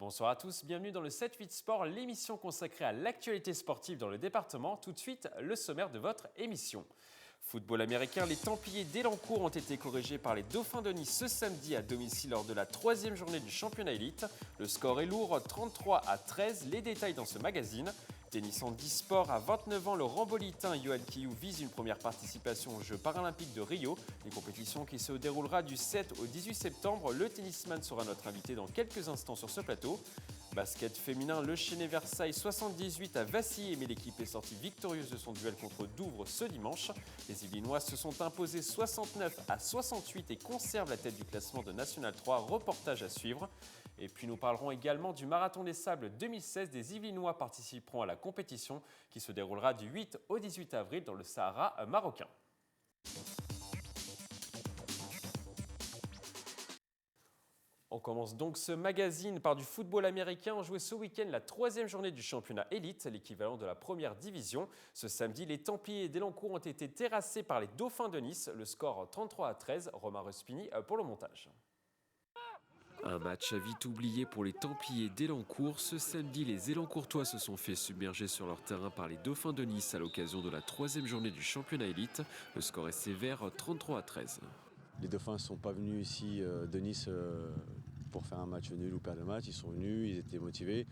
Bonsoir à tous, bienvenue dans le 7-8 Sport, l'émission consacrée à l'actualité sportive dans le département. Tout de suite, le sommaire de votre émission. Football américain, les Templiers d'Elancourt ont été corrigés par les Dauphins de Nice ce samedi à domicile lors de la 3e journée du championnat élite. Le score est lourd, 33-13, les détails dans ce magazine. Tennis en e-sport, à 29 ans, le rambolitain Yohan Kiyou vise une première participation aux Jeux paralympiques de Rio. Une compétition qui se déroulera du 7 au 18 septembre. Le tennisman sera notre invité dans quelques instants sur ce plateau. Basket féminin, le Chénet Versailles 78 a vacillé, mais l'équipe est sortie victorieuse de son duel contre Douvres ce dimanche. Les Yvelinois se sont imposés 69-68 et conservent la tête du classement de National 3. Reportage à suivre. Et puis nous parlerons également du Marathon des Sables 2016. Des Yvelinois participeront à la compétition qui se déroulera du 8 au 18 avril dans le Sahara marocain. On commence donc ce magazine par du football américain. On jouait ce week-end la 3e journée du championnat élite, l'équivalent de la première division. Ce samedi, les Templiers d'Elancourt ont été terrassés par les Dauphins de Nice. Le score 33-13. Romain Respini pour le montage. Un match à vite oublié pour les Templiers d'Elancourt. Ce samedi, les Elancourtois se sont fait submerger sur leur terrain par les Dauphins de Nice à l'occasion de la 3e journée du championnat élite. Le score est sévère, 33-13. Les Dauphins ne sont pas venus ici de Nice pour faire un match nul ou perdre le match. Ils sont venus, ils étaient motivés.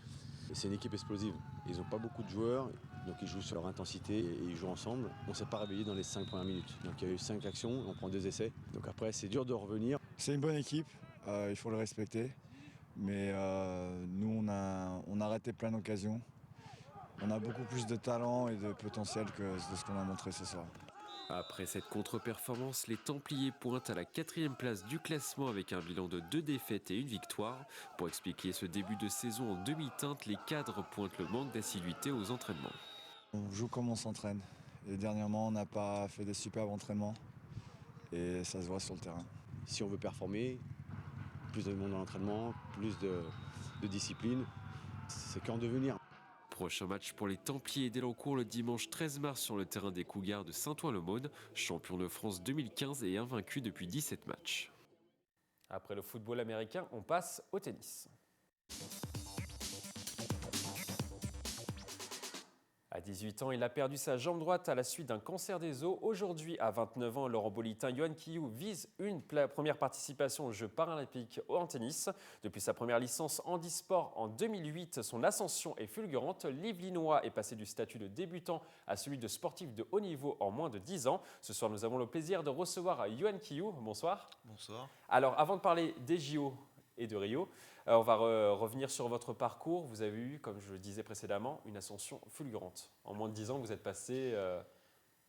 C'est une équipe explosive. Ils n'ont pas beaucoup de joueurs, donc ils jouent sur leur intensité et ils jouent ensemble. On ne s'est pas réveillé dans les 5 premières minutes. Donc il y a eu 5 actions, on prend 2 essais. Donc après, c'est dur de revenir. C'est une bonne équipe, il faut le respecter. Mais nous, on a raté plein d'occasions. On a beaucoup plus de talent et de potentiel que de ce qu'on a montré ce soir. Après cette contre-performance, les Templiers pointent à la 4e place du classement avec un bilan de 2 défaites et 1 victoire. Pour expliquer ce début de saison en demi-teinte, les cadres pointent le manque d'assiduité aux entraînements. On joue comme on s'entraîne. Et dernièrement, on n'a pas fait des superbes entraînements. Et ça se voit sur le terrain. Si on veut performer, plus de monde dans l'entraînement, plus de discipline, c'est qu'en devenir. Prochain match pour les Templiers d'Elancourt le dimanche 13 mars sur le terrain des Cougars de Saint-Ouen-le-Maune, champion de France 2015 et invaincu depuis 17 matchs. Après le football américain, on passe au tennis. À 18 ans, il a perdu sa jambe droite à la suite d'un cancer des os. Aujourd'hui, à 29 ans, le rambolitain Yohan Kiyou vise une première participation aux Jeux paralympiques en tennis. Depuis sa première licence en e-sport en 2008, son ascension est fulgurante. L'Yvelinois est passé du statut de débutant à celui de sportif de haut niveau en moins de 10 ans. Ce soir, nous avons le plaisir de recevoir Yohan Kiyou. Bonsoir. Bonsoir. Alors, avant de parler des JO et de Rio, on va revenir sur votre parcours. Vous avez eu, comme je le disais précédemment, une ascension fulgurante. En moins de 10 ans, vous êtes passé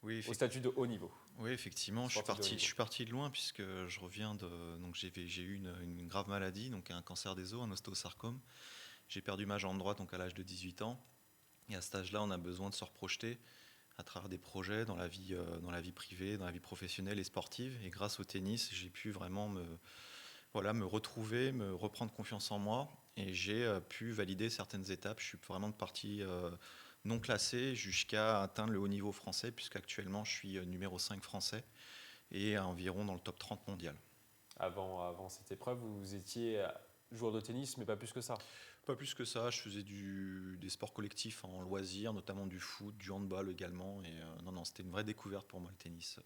au statut de haut niveau. Oui, effectivement, je suis parti de loin puisque je reviens de. Donc j'ai eu une grave maladie, donc un cancer des os, un ostéosarcome. J'ai perdu ma jambe droite donc à l'âge de 18 ans. Et à cet âge-là, on a besoin de se reprojeter à travers des projets dans la vie privée, dans la vie professionnelle et sportive. Et grâce au tennis, j'ai pu vraiment me retrouver, me reprendre confiance en moi, et j'ai pu valider certaines étapes. Je suis vraiment de partie non classée jusqu'à atteindre le haut niveau français, puisqu'actuellement je suis numéro 5 français et environ dans le top 30 mondial. Avant cette épreuve, vous étiez joueur de tennis, mais pas plus que ça? Pas plus que ça, je faisais des sports collectifs en loisirs, notamment du foot, du handball également, et non, c'était une vraie découverte pour moi le tennis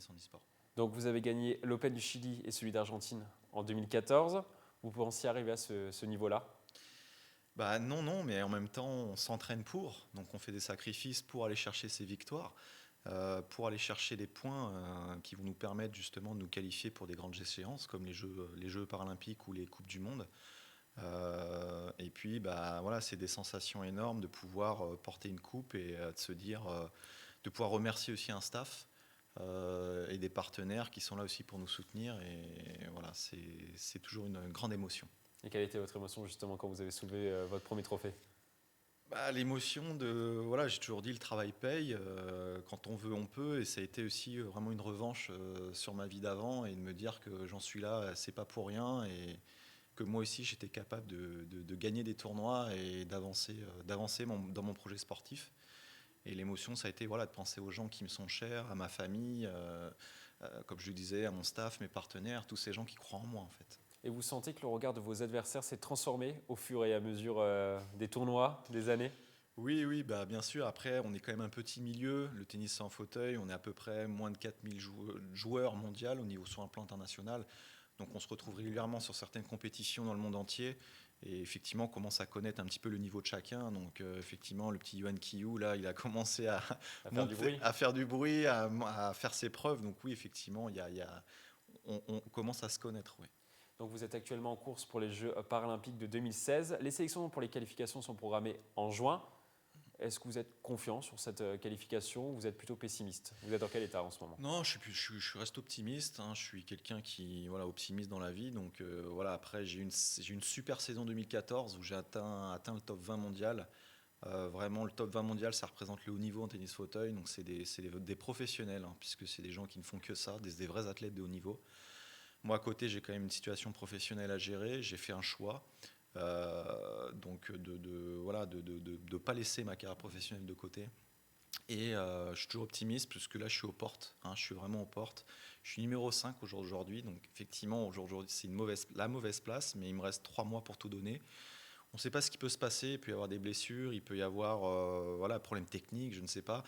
en e-sport. Donc vous avez gagné l'Open du Chili et celui d'Argentine en 2014. Vous pensiez arriver à ce niveau-là? Non, mais en même temps, on s'entraîne pour. Donc on fait des sacrifices pour aller chercher ces victoires, pour aller chercher des points qui vont nous permettre justement de nous qualifier pour des grandes échéances comme les Jeux paralympiques ou les Coupes du Monde. Et puis, c'est des sensations énormes de pouvoir porter une coupe et de se dire, de pouvoir remercier aussi un staff. Et des partenaires qui sont là aussi pour nous soutenir, et voilà, c'est toujours une grande émotion. Et quelle était votre émotion justement quand vous avez soulevé votre premier trophée? L'émotion j'ai toujours dit le travail paye, quand on veut on peut, et ça a été aussi vraiment une revanche sur ma vie d'avant, et de me dire que j'en suis là, c'est pas pour rien, et que moi aussi j'étais capable de gagner des tournois et d'avancer dans mon projet sportif. Et l'émotion, ça a été de penser aux gens qui me sont chers, à ma famille, comme je le disais, à mon staff, mes partenaires, tous ces gens qui croient en moi en fait. Et vous sentez que le regard de vos adversaires s'est transformé au fur et à mesure des tournois, des années? Oui, bah, bien sûr. Après, on est quand même un petit milieu. Le tennis c'est en fauteuil. On est à peu près moins de 4000 joueurs mondiaux au niveau sur un plan international. Donc on se retrouve régulièrement sur certaines compétitions dans le monde entier. Et effectivement, on commence à connaître un petit peu le niveau de chacun. Donc effectivement, le petit Yuan Qiyu, là, il a commencé à, À faire du bruit? à faire du bruit, à faire ses preuves. Donc oui, effectivement, on commence à se connaître. Oui. Donc vous êtes actuellement en course pour les Jeux paralympiques de 2016. Les sélections pour les qualifications sont programmées en juin. Est-ce que vous êtes confiant sur cette qualification ou vous êtes plutôt pessimiste? Vous êtes dans quel état en ce moment? Non, je reste optimiste. Hein. Je suis quelqu'un qui voilà optimiste dans la vie. Donc voilà. Après, j'ai une super saison 2014 où j'ai atteint le top 20 mondial. Vraiment, le top 20 mondial, ça représente le haut niveau en tennis fauteuil. Donc c'est des professionnels, hein, puisque c'est des gens qui ne font que ça, des vrais athlètes de haut niveau. Moi, à côté, j'ai quand même une situation professionnelle à gérer. J'ai fait un choix. Donc voilà, de pas laisser ma carrière professionnelle de côté. Et je suis toujours optimiste puisque là je suis aux portes, hein, je suis vraiment aux portes. Je suis numéro 5 aujourd'hui, donc effectivement aujourd'hui c'est la mauvaise place, mais il me reste 3 mois pour tout donner. On ne sait pas ce qui peut se passer, il peut y avoir des blessures, il peut y avoir voilà, problèmes techniques, je ne sais pas.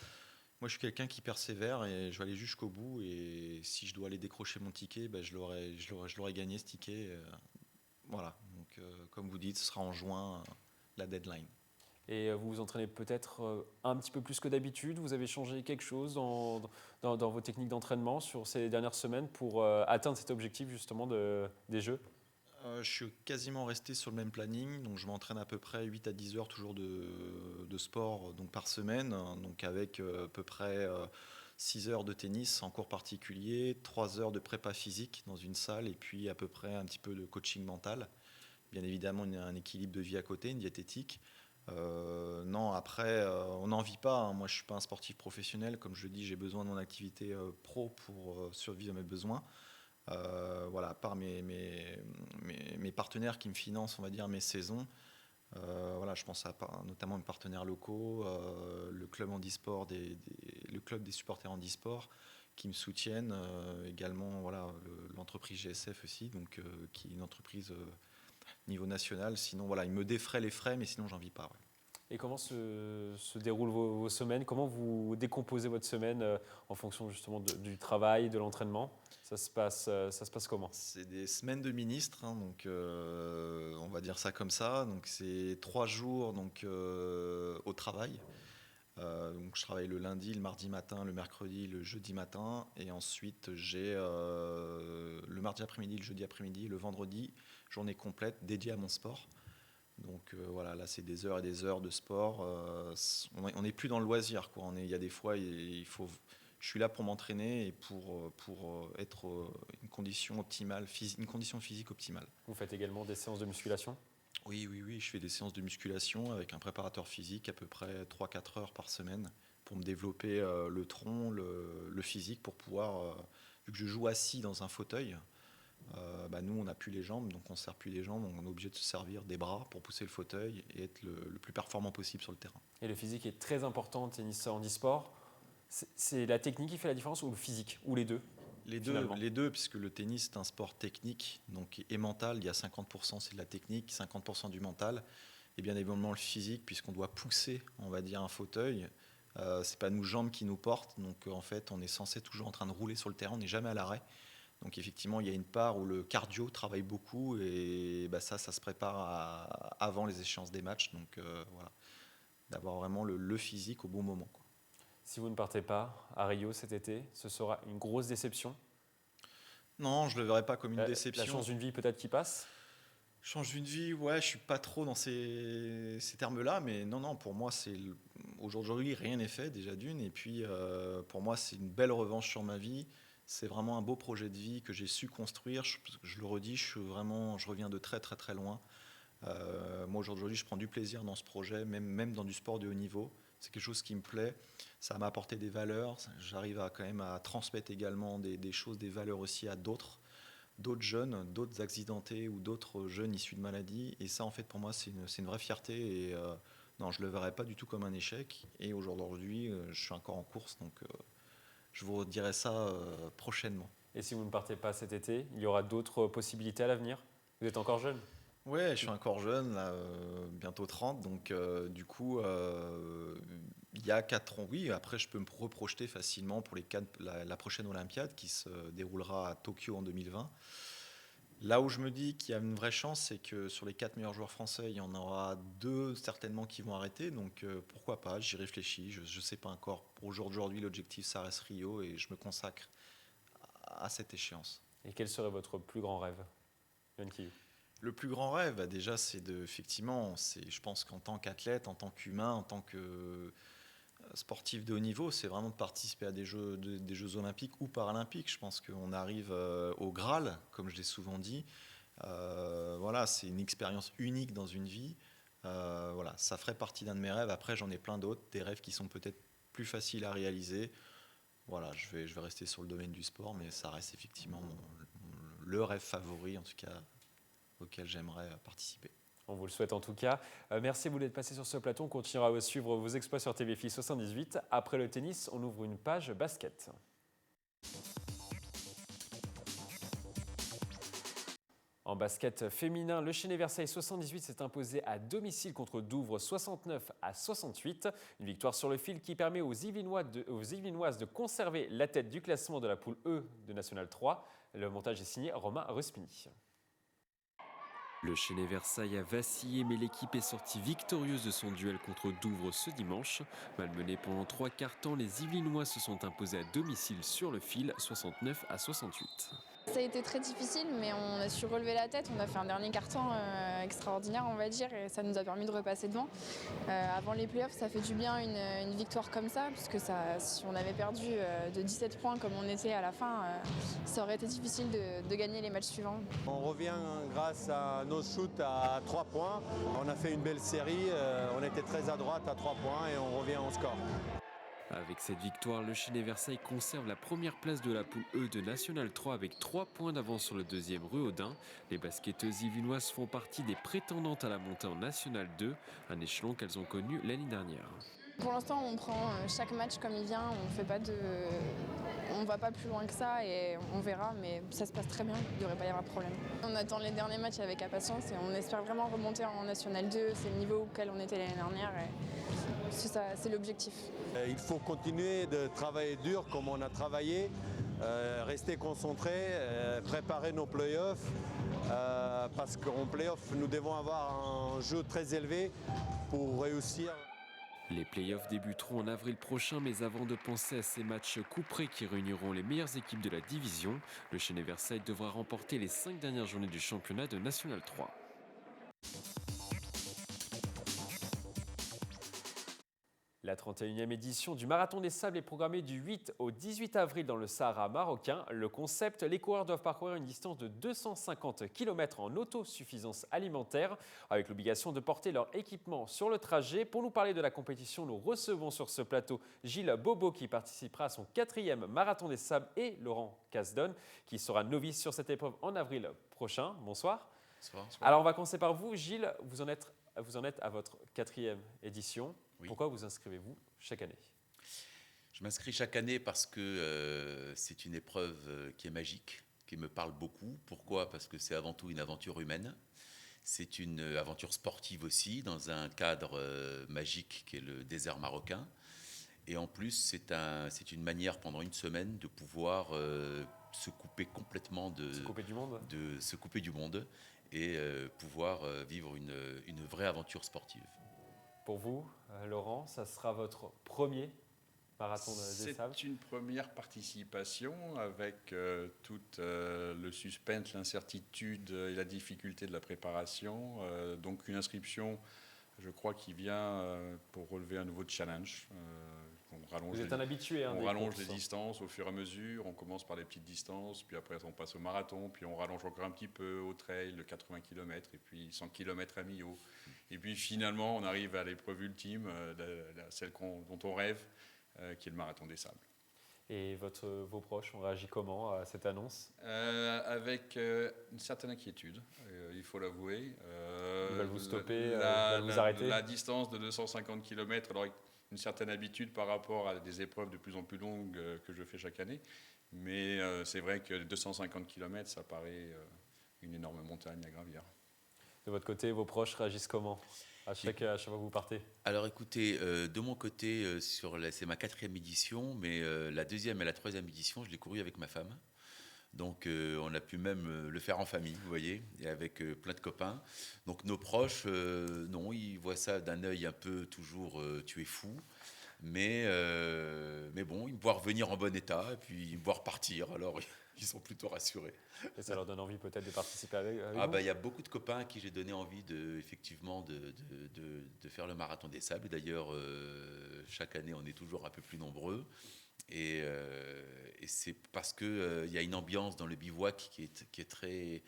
Moi je suis quelqu'un qui persévère et je vais aller jusqu'au bout et si je dois aller décrocher mon ticket, ben, je l'aurais gagné ce ticket. Voilà, donc comme vous dites, ce sera en juin la deadline. Et vous vous entraînez peut-être un petit peu plus que d'habitude. Vous avez changé quelque chose dans vos techniques d'entraînement sur ces dernières semaines pour atteindre cet objectif justement des Jeux? Je suis quasiment resté sur le même planning, donc je m'entraîne à peu près 8 à 10 heures toujours de sport donc par semaine, donc avec à peu près 6 heures de tennis en cours particulier, 3 heures de prépa physique dans une salle et puis à peu près un petit peu de coaching mental. Bien évidemment, un équilibre de vie à côté, une diététique. Non, après, on n'en vit pas. Hein. Moi, je ne suis pas un sportif professionnel. Comme je le dis, j'ai besoin de mon activité pro pour survivre à mes besoins. Voilà, à part mes partenaires qui me financent, on va dire, mes saisons. Voilà, je pense notamment mes partenaires locaux, le club handisport, le club des supporters handisport qui me soutiennent. Également, voilà, l'entreprise GSF aussi, donc, qui est une entreprise niveau national. Sinon, voilà, ils me défraient les frais, mais sinon, j'en vis pas. Ouais. Et comment se déroulent vos semaines? Comment vous décomposez votre semaine en fonction justement du travail, de l'entraînement? Ça se passe comment? C'est des semaines de ministre, hein, donc on va dire ça comme ça. Donc c'est 3 jours donc, au travail. Donc je travaille le lundi, le mardi matin, le mercredi, le jeudi matin. Et ensuite j'ai le mardi après-midi, le jeudi après-midi, le vendredi, journée complète dédiée à mon sport. Donc voilà, là c'est des heures et des heures de sport. On n'est plus dans le loisir, quoi. Il y a des fois, je suis là pour m'entraîner et pour être une condition optimale, une condition physique optimale. Vous faites également des séances de musculation? Oui, je fais des séances de musculation avec un préparateur physique à peu près 3-4 heures par semaine pour me développer le tronc, le physique, pour pouvoir, vu que je joue assis dans un fauteuil, nous on n'a plus les jambes, donc on ne sert plus les jambes, on est obligé de se servir des bras pour pousser le fauteuil et être le plus performant possible sur le terrain. Et le physique est très important en tennis handisport. C'est la technique qui fait la différence ou le physique? Ou les deux? Les deux, puisque le tennis est un sport technique donc, et mental. Il y a 50% c'est de la technique, 50% du mental. Et bien évidemment le physique, puisqu'on doit pousser, on va dire, un fauteuil. C'est pas nos jambes qui nous portent. Donc en fait, on est censé toujours en train de rouler sur le terrain, on n'est jamais à l'arrêt. Donc effectivement, il y a une part où le cardio travaille beaucoup et ça se prépare avant les échéances des matchs. Donc voilà, d'avoir vraiment le physique au bon moment, quoi. Si vous ne partez pas à Rio cet été, ce sera une grosse déception? Non, je ne le verrai pas comme une déception. La chance d'une vie peut-être qui passe? Change d'une vie, ouais, je suis pas trop dans ces termes-là, mais non, pour moi, aujourd'hui, rien n'est fait déjà d'une, et puis pour moi, c'est une belle revanche sur ma vie. C'est vraiment un beau projet de vie que j'ai su construire. Je le redis, je reviens de très très très loin. Moi aujourd'hui, je prends du plaisir dans ce projet, même dans du sport de haut niveau. C'est quelque chose qui me plaît. Ça m'a apporté des valeurs. J'arrive quand même à transmettre également des choses, des valeurs aussi à d'autres jeunes, d'autres accidentés ou d'autres jeunes issus de maladies. Et ça, en fait, pour moi, c'est une vraie fierté. Et non, je ne le verrai pas du tout comme un échec. Et aujourd'hui, je suis encore en course, donc je vous dirai ça prochainement. Et si vous ne partez pas cet été, il y aura d'autres possibilités à l'avenir? Vous êtes encore jeune? Ouais, je suis encore jeune, là, bientôt 30, donc du coup, il y a 4 ans, oui, après je peux me reprojeter facilement pour la prochaine Olympiade qui se déroulera à Tokyo en 2020. Là où je me dis qu'il y a une vraie chance, c'est que sur les 4 meilleurs joueurs français, il y en aura 2 certainement qui vont arrêter, donc pourquoi pas, j'y réfléchis, je ne sais pas encore. Pour aujourd'hui, l'objectif, ça reste Rio et je me consacre à cette échéance. Et quel serait votre plus grand rêve, Yohan Caillou? Le plus grand rêve, déjà, effectivement, je pense qu'en tant qu'athlète, en tant qu'humain, en tant que sportif de haut niveau, c'est vraiment de participer à des Jeux olympiques ou paralympiques. Je pense qu'on arrive au Graal, comme je l'ai souvent dit. Voilà, c'est une expérience unique dans une vie. Voilà, ça ferait partie d'un de mes rêves. Après, j'en ai plein d'autres, des rêves qui sont peut-être plus faciles à réaliser. Voilà, je vais rester sur le domaine du sport, mais ça reste effectivement le rêve favori, en tout cas, auquel j'aimerais participer. On vous le souhaite en tout cas. Merci à vous d'être passé sur ce plateau. On continuera à suivre vos exploits sur TVFI 78. Après le tennis, on ouvre une page basket. En basket féminin, le Chénet Versailles 78 s'est imposé à domicile contre Douvres 69-68. Une victoire sur le fil qui permet aux Yvelinoises de conserver la tête du classement de la poule E de National 3. Le montage est signé Romain Ruspini. Le Chénet Versailles a vacillé, mais l'équipe est sortie victorieuse de son duel contre Douvres ce dimanche. Malmenés pendant 3 quarts temps, les Yvelinois se sont imposés à domicile sur le fil 69-68. Ça a été très difficile, mais on a su relever la tête. On a fait un dernier quart-temps extraordinaire, on va dire, et ça nous a permis de repasser devant. Avant les playoffs, ça fait du bien une victoire comme ça, puisque si on avait perdu de 17 points comme on était à la fin, ça aurait été difficile de gagner les matchs suivants. On revient grâce à nos shoots à 3 points. On a fait une belle série, on était très à droite à 3 points et on revient au score. Avec cette victoire, le Chénet Versailles conserve la première place de la poule E de National 3 avec 3 points d'avance sur le deuxième Ruaudin. Les basketteuses yvelinoises font partie des prétendantes à la montée en National 2, un échelon qu'elles ont connu l'année dernière. Pour l'instant, on prend chaque match comme il vient, on va pas plus loin que ça et on verra, mais ça se passe très bien, il ne devrait pas y avoir de problème. On attend les derniers matchs avec impatience et on espère vraiment remonter en National 2, c'est le niveau auquel on était l'année dernière et c'est l'objectif. Il faut continuer de travailler dur comme on a travaillé, rester concentré, préparer nos playoffs, parce qu'en playoffs, nous devons avoir un jeu très élevé pour réussir. Les playoffs débuteront en avril prochain, mais avant de penser à ces matchs couperés qui réuniront les meilleures équipes de la division, le Chénet Versailles devra remporter les 5 dernières journées du championnat de National 3. La 31e édition du Marathon des Sables est programmée du 8 au 18 avril dans le Sahara marocain. Le concept, les coureurs doivent parcourir une distance de 250 km en autosuffisance alimentaire, avec l'obligation de porter leur équipement sur le trajet. Pour nous parler de la compétition, nous recevons sur ce plateau Gilles Bobo qui participera à son 4e Marathon des Sables et Laurent Casdon qui sera novice sur cette épreuve en avril prochain. Bonsoir. Bonsoir. Alors on va commencer par vous. Gilles, vous en êtes à votre 4e édition. Oui. Pourquoi vous inscrivez-vous chaque année? Je m'inscris chaque année parce que c'est une épreuve qui est magique, qui me parle beaucoup. Pourquoi? Parce que c'est avant tout une aventure humaine. C'est une aventure sportive aussi, dans un cadre magique qui est le désert marocain. Et en plus, c'est une manière pendant une semaine de pouvoir se couper complètement Se couper du monde. se couper du monde et pouvoir vivre une vraie aventure sportive. Pour vous, Laurent, ça sera votre premier marathon des sables? C'est une première participation avec tout le suspense, l'incertitude et la difficulté de la préparation. Donc une inscription, je crois, qui vient pour relever un nouveau challenge. Vous êtes un habitué. On rallonge les distances au fur et à mesure. On commence par les petites distances, puis après on passe au marathon, puis on rallonge encore un petit peu au trail, le 80 km, et puis 100 km à Millau. Et puis finalement, on arrive à l'épreuve ultime, celle dont on rêve, qui est le marathon des sables. Et vos proches ont réagi comment à cette annonce? Avec une certaine inquiétude, il faut l'avouer. Ils veulent vous stopper, ils veulent vous arrêter? La distance de 250 km, alors avec une certaine habitude par rapport à des épreuves de plus en plus longues que je fais chaque année. Mais c'est vrai que 250 km, ça paraît une énorme montagne à gravir. De votre côté, vos proches réagissent comment à chaque fois que vous partez? Alors écoutez, de mon côté, c'est ma 4e édition, mais la 2e et la 3e édition, je l'ai couru avec ma femme. Donc on a pu même le faire en famille, vous voyez, et avec plein de copains. Donc nos proches, non, ils voient ça d'un œil un peu toujours tu es fou. Mais bon, ils me voient revenir en bon état et puis ils me voient repartir. Alors ils sont plutôt rassurés. Et ça leur donne envie peut-être de participer avec Ah vous? bah, il y a beaucoup de copains à qui j'ai donné envie effectivement de faire le marathon des sables. D'ailleurs, chaque année, on est toujours un peu plus nombreux. Et c'est parce qu'il y a une ambiance dans le bivouac qui est très...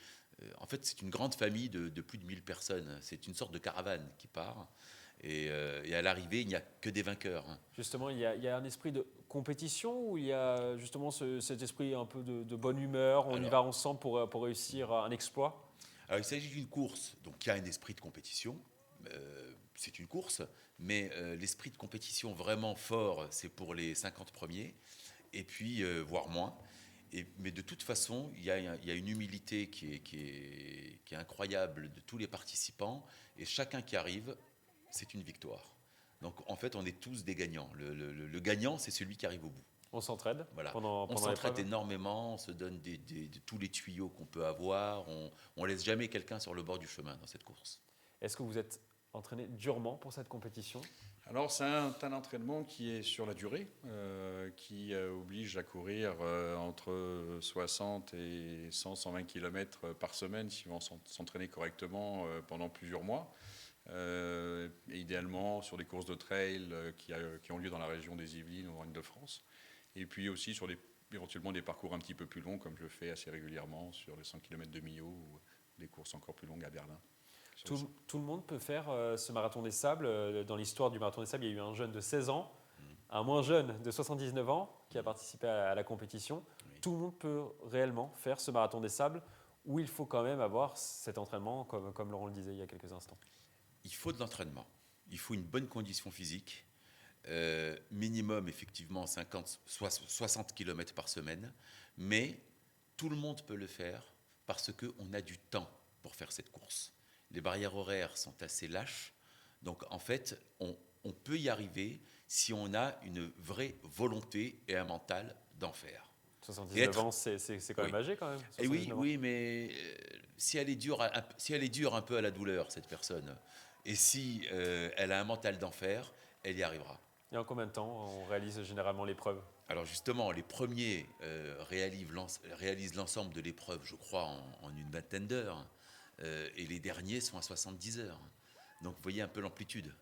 en fait, c'est une grande famille de plus de 1000 personnes. C'est une sorte de caravane qui part. Et à l'arrivée, il n'y a que des vainqueurs. Justement, il y a un esprit de compétition ou il y a justement cet esprit un peu de bonne humeur, on y va ensemble pour réussir un exploit? Alors, il s'agit d'une course, donc il y a un esprit de compétition. C'est une course, mais l'esprit de compétition vraiment fort, c'est pour les 50 premiers, et puis voire moins. Mais de toute façon, il y a une humilité qui est incroyable de tous les participants, et chacun qui arrive, c'est une victoire. Donc en fait, on est tous des gagnants. Le gagnant, c'est celui qui arrive au bout. On s'entraide voilà. pendant On s'entraide l'épreuve? énormément, on se donne tous les tuyaux qu'on peut avoir. On laisse jamais quelqu'un sur le bord du chemin dans cette course. Est-ce que vous êtes entraîné durement pour cette compétition? Alors c'est un entraînement qui est sur la durée, qui oblige à courir entre 60 et 120 km par semaine si on s'entraîner correctement pendant plusieurs mois. Et idéalement sur des courses de trail qui ont lieu dans la région des Yvelines ou en Île-de-France. Et puis aussi sur éventuellement des parcours un petit peu plus longs, comme je le fais assez régulièrement sur les 100 km de Millau ou des courses encore plus longues à Berlin. Tout le monde peut faire ce marathon des sables. Dans l'histoire du marathon des sables, il y a eu un jeune de 16 ans, un moins jeune de 79 ans qui a participé à la compétition. Oui. Tout le monde peut réellement faire ce marathon des sables où il faut quand même avoir cet entraînement, comme Laurent le disait il y a quelques instants. Il faut de l'entraînement, il faut une bonne condition physique, minimum effectivement 60 km par semaine, mais tout le monde peut le faire parce qu'on a du temps pour faire cette course. Les barrières horaires sont assez lâches, donc en fait on peut y arriver si on a une vraie volonté et un mental d'en faire. 79 ans, c'est quand même âgé quand même. Et oui, 79 ans. oui, mais si elle est dure un peu à la douleur, cette personne, et si elle a un mental d'enfer, elle y arrivera. Et en combien de temps on réalise généralement l'épreuve? Alors justement, les premiers réalisent l'ensemble de l'épreuve, je crois, en une vingtaine d'heures, et les derniers sont à 70 heures. Donc vous voyez un peu l'amplitude,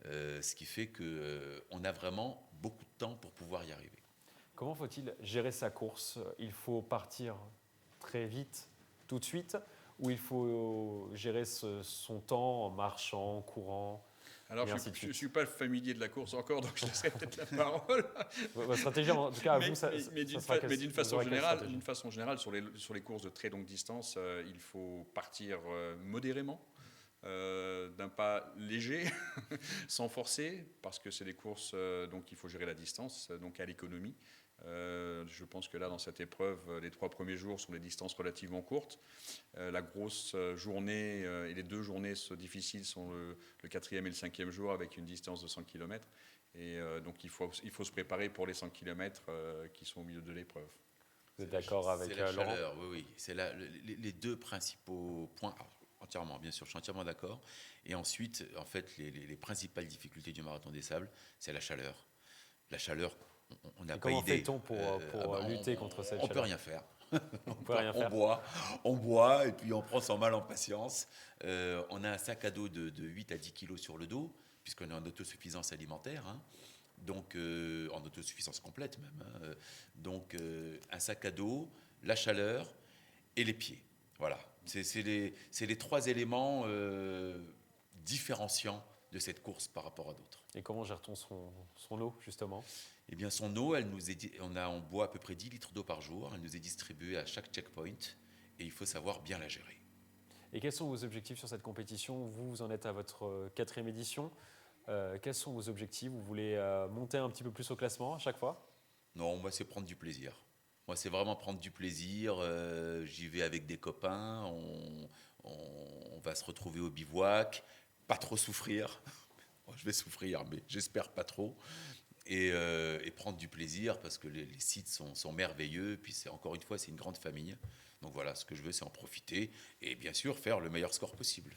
ce qui fait qu'on a vraiment beaucoup de temps pour pouvoir y arriver. Comment faut-il gérer sa course? Il faut partir très vite, tout de suite, ou il faut gérer son temps en marchant, en courant? Alors, je ne suis pas familier de la course encore, donc je laisserai peut-être la parole. Votre stratégie, en tout cas, à vous, ça mais d'une façon générale, sur les courses de très longue distance, il faut partir modérément, d'un pas léger, sans forcer, parce que c'est des courses, donc il faut gérer la distance, donc à l'économie. Je pense que là, dans cette épreuve, les 3 premiers jours sont des distances relativement courtes. La grosse journée et les 2 journées difficiles sont le 4e et le 5e jour avec une distance de 100 km. Et donc il faut se préparer pour les 100 km qui sont au milieu de l'épreuve. Vous êtes d'accord avec Laurent? C'est la Laurent? chaleur, oui. C'est les 2 principaux points. Alors, entièrement, bien sûr, je suis entièrement d'accord. Et ensuite, en fait, les principales difficultés du marathon des sables, c'est la chaleur. La chaleur, on n'a pas idée. Comment fait-on pour lutter contre cette chaleur? On peut rien faire. On On boit et puis on prend son mal en patience. On a un sac à dos de 8 à 10 kilos sur le dos, puisqu'on est en autosuffisance alimentaire, hein. Donc en autosuffisance complète même, hein. Donc un sac à dos, la chaleur et les pieds. Voilà, c'est les 3 éléments différenciants de cette course par rapport à d'autres. Et comment gère-t-on son eau, justement? Eh bien, son eau, on boit à peu près 10 litres d'eau par jour. Elle nous est distribuée à chaque checkpoint et il faut savoir bien la gérer. Et quels sont vos objectifs sur cette compétition? Vous en êtes à votre 4e édition. Quels sont vos objectifs? Vous voulez monter un petit peu plus au classement à chaque fois? Non, moi, c'est prendre du plaisir. Moi, c'est vraiment prendre du plaisir. J'y vais avec des copains. On va se retrouver au bivouac. Pas trop souffrir. Bon, je vais souffrir, mais j'espère pas trop. Et prendre du plaisir parce que les sites sont merveilleux. Puis encore une fois, c'est une grande famille. Donc voilà, ce que je veux, c'est en profiter. Et bien sûr, faire le meilleur score possible.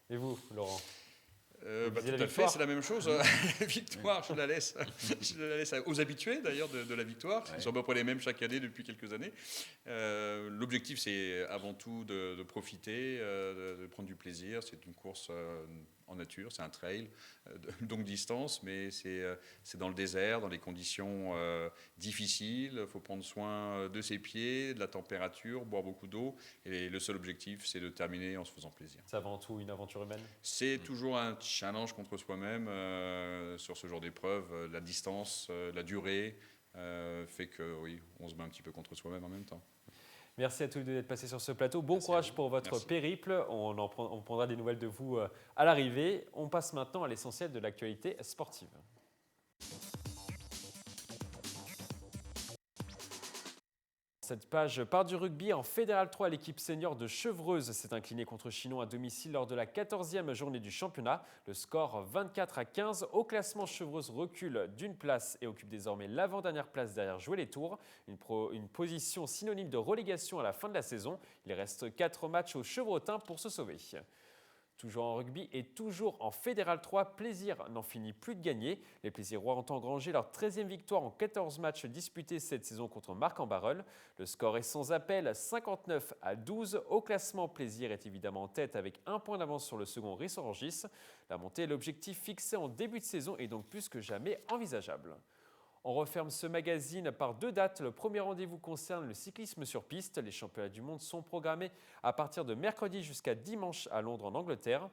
Et vous, Laurent? Tout à fait, c'est la même chose. La victoire, je la laisse aux habitués d'ailleurs de la victoire. Ils sont à peu près les mêmes chaque année depuis quelques années. L'objectif, c'est avant tout de profiter, de prendre du plaisir. C'est une course en nature, c'est un trail de longue distance, mais c'est dans le désert, dans des conditions difficiles. Il faut prendre soin de ses pieds, de la température, boire beaucoup d'eau. Et le seul objectif, c'est de terminer en se faisant plaisir. C'est avant tout une aventure humaine? C'est toujours un challenge contre soi-même sur ce genre d'épreuve. La distance, la durée fait que oui, on se bat un petit peu contre soi-même en même temps. Merci à tous les deux d'être passés sur ce plateau. Bon courage pour votre périple. On prendra des nouvelles de vous à l'arrivée. On passe maintenant à l'essentiel de l'actualité sportive. Cette page part du rugby. En Fédéral 3, l'équipe senior de Chevreuse s'est inclinée contre Chinon à domicile lors de la 14e journée du championnat. Le score 24-15. Au classement, Chevreuse recule d'une place et occupe désormais l'avant-dernière place derrière Jouer les Tours. Une position synonyme de relégation à la fin de la saison. Il reste 4 matchs aux Chevrotins pour se sauver. Toujours en rugby et toujours en Fédéral 3, Plaisir n'en finit plus de gagner. Les Plaisirois ont engrangé leur 13e victoire en 14 matchs disputés cette saison contre Marc-en-Barœul. Le score est sans appel, 59-12. Au classement, Plaisir est évidemment en tête avec 1 point d'avance sur le second Rissorangis. La montée est l'objectif fixé en début de saison et donc plus que jamais envisageable. On referme ce magazine par 2 dates. Le premier rendez-vous concerne le cyclisme sur piste. Les championnats du monde sont programmés à partir de mercredi jusqu'à dimanche à Londres en Angleterre.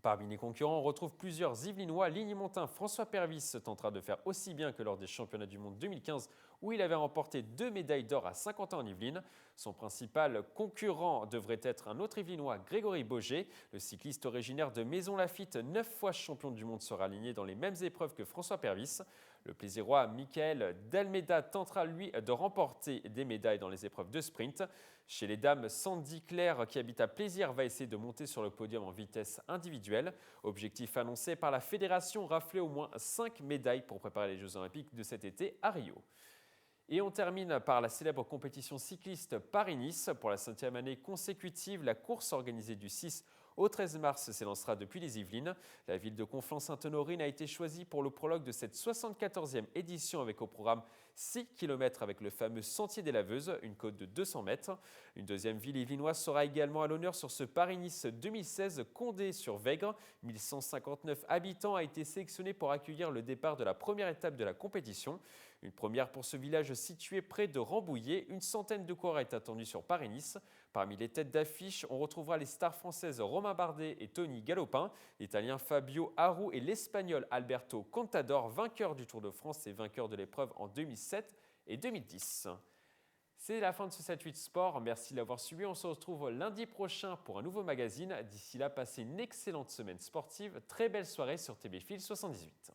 Parmi les concurrents, on retrouve plusieurs Yvelinois. Ligny-Montin, François Pervis tentera de faire aussi bien que lors des championnats du monde 2015 où il avait remporté 2 médailles d'or à Saint-Quentin en Yvelines. Son principal concurrent devrait être un autre Yvelinois, Grégory Boger. Le cycliste originaire de Maisons-Laffitte, 9 fois champion du monde, sera aligné dans les mêmes épreuves que François Pervis. Le Plaisirois Michael Dalmeda tentera lui de remporter des médailles dans les épreuves de sprint. Chez les dames, Sandy Claire, qui habite à Plaisir, va essayer de monter sur le podium en vitesse individuelle. Objectif annoncé par la fédération, rafler au moins 5 médailles pour préparer les Jeux Olympiques de cet été à Rio. Et on termine par la célèbre compétition cycliste Paris-Nice. Pour la 5e année consécutive, la course organisée du 6 au 13 mars s'élancera depuis les Yvelines. La ville de Conflans-Sainte-Honorine a été choisie pour le prologue de cette 74e édition avec au programme 6 km avec le fameux Sentier des Laveuses, une côte de 200 mètres. Une deuxième ville yvelinoise sera également à l'honneur sur ce Paris-Nice 2016. Condé-sur-Vègre, 1159 habitants, a été sélectionné pour accueillir le départ de la première étape de la compétition. Une première pour ce village situé près de Rambouillet. Une centaine de coureurs est attendue sur Paris-Nice. Parmi les têtes d'affiche, on retrouvera les stars françaises Romain Bardet et Tony Galopin, l'Italien Fabio Aru et l'Espagnol Alberto Contador, vainqueur du Tour de France et vainqueur de l'épreuve en 2007 et 2010. C'est la fin de ce 7-8 Sport. Merci de l'avoir suivi. On se retrouve lundi prochain pour un nouveau magazine. D'ici là, passez une excellente semaine sportive. Très belle soirée sur TB Fil 78.